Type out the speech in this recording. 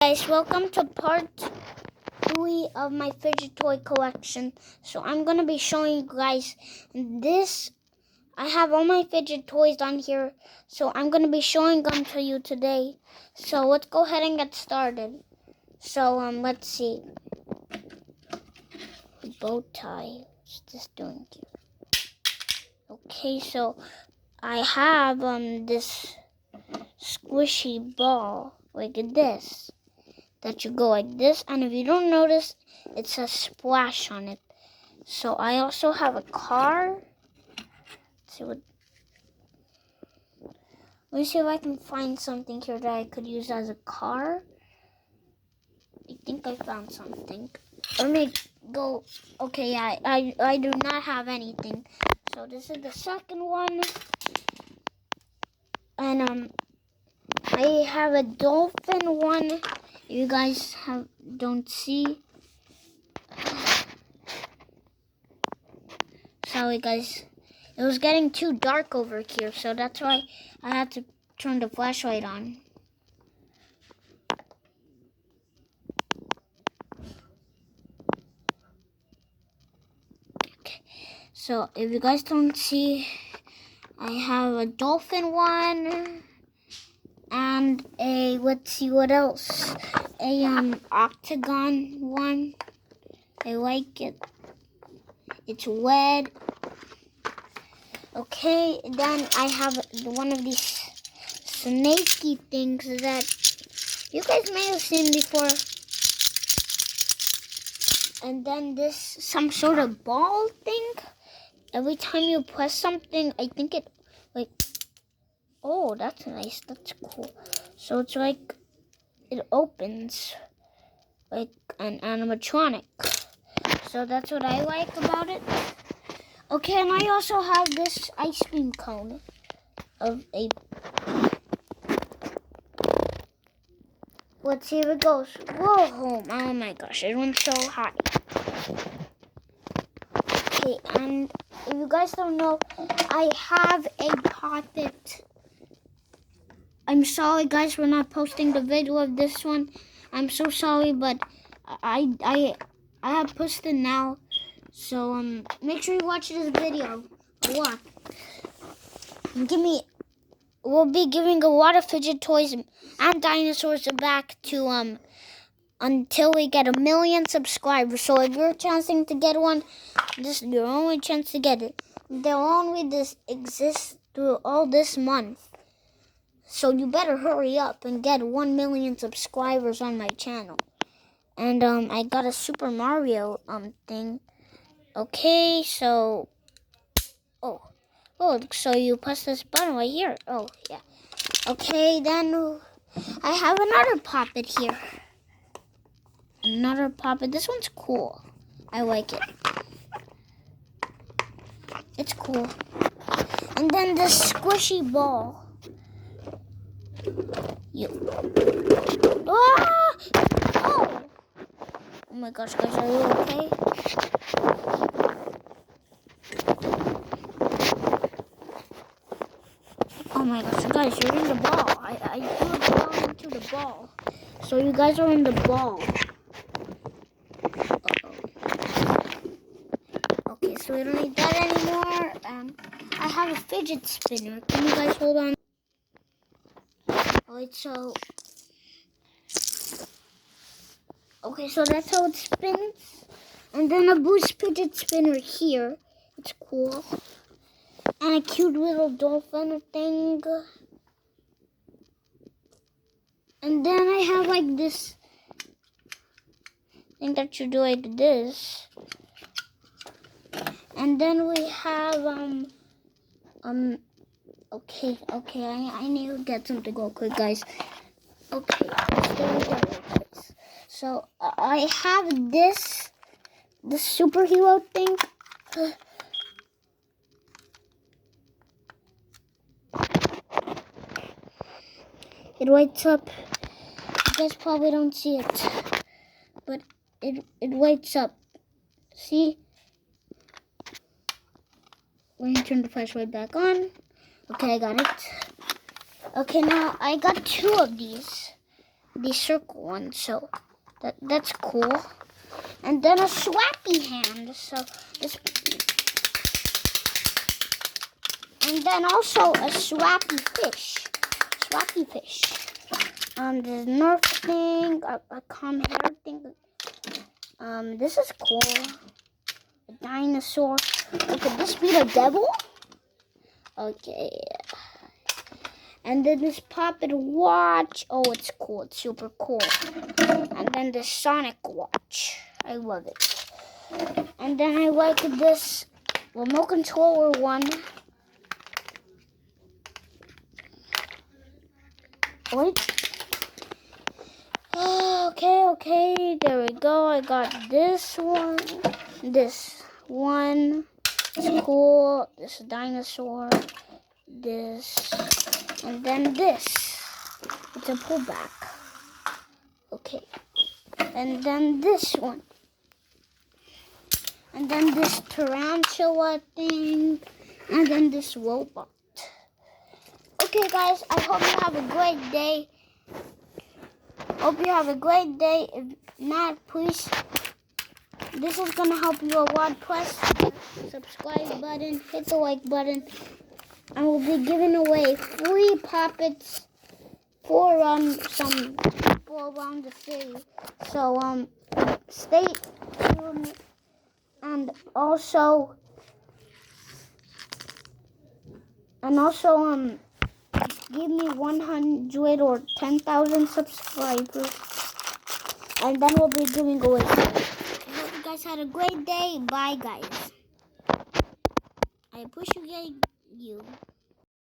Guys, welcome to part 3 of my fidget toy collection. So I'm going to be showing you guys this. I have all my fidget toys on here, so I'm going to be showing them to you today. So let's go ahead and get started. So let's see. Bow tie. What's this doing here? Okay, so I have this squishy ball like this. That you go like this, and if you don't notice, it says splash on it. So I also have a car. Let me see if I can find something here that I could use as a car. I think I found something. Let me go. Okay, I do not have anything. So this is the second one, and I have a dolphin one. You guys don't see. Sorry guys, it was getting too dark over here, so that's why I had to turn the flashlight on. Okay, so if you guys don't see, I have a dolphin one and let's see what else, octagon one. I like it. It's red. Okay, then I have one of these snaky things that you guys may have seen before. And then this, some sort of ball thing. Every time you press something, I think it, like, oh, that's nice. That's cool. So it's like, it opens like an animatronic. So that's what I like about it. Okay, and I also have this ice cream cone of a... Let's see if it goes. Whoa, oh my gosh, it went so high. Okay, and if you guys don't know, I have a puppet. I'm sorry guys for not posting the video of this one. I'm so sorry, but I have posted now. So make sure you watch this video a lot. We'll be giving a lot of fidget toys and dinosaurs back to until we get 1 million subscribers. So if you're chancing to get one, this is your only chance to get it. They'll only exist through all this month. So you better hurry up and get 1 million subscribers on my channel. And I got a Super Mario thing. Okay, so so you press this button right here. Oh yeah. Okay, then I have another puppet here. Another puppet. This one's cool. I like it. It's cool. And then this squishy ball. Ah! Oh! Oh my gosh, guys, are you okay? Oh my gosh, guys, you're in the ball. I threw the ball into the ball. So you guys are in the ball. Okay, so we don't need that anymore. I have a fidget spinner. Can you guys hold on? Alright, so... Okay, so that's how it spins. And then a boost fidget spinner here. It's cool. And a cute little dolphin thing. And then I have like this thing that you do like this. And then we have okay, I need to get something real quick, guys. Okay, so I have this superhero thing. It lights up. You guys probably don't see it, but it lights up. See? Let me turn the flashlight back on. Okay, I got it. Okay, now I got 2 of these. the circle one, so that's cool. And then a swappy hand, so this, and then also a swappy fish. The Nerf thing, a calm hair thing. This is cool. A dinosaur. Oh, could this be the devil? Okay. And then this puppet watch. Oh, it's cool. It's super cool. And then the Sonic watch. I love it. And then I like this remote controller one. Wait. Okay. There we go. I got this one. This one. It's cool. This dinosaur. This. And then this. It's a pullback. Okay. And then this one. And then this tarantula thing. And then this robot. Okay, guys. I hope you have a great day. If not, please. This is going to help you a lot. Press the subscribe button. Hit the like button. I will be giving away free puppets for some people around the city. So stay tuned, and also give me 100 or 10,000 subscribers, and then we'll be giving away. I hope you guys had a great day. Bye, guys. I appreciate you.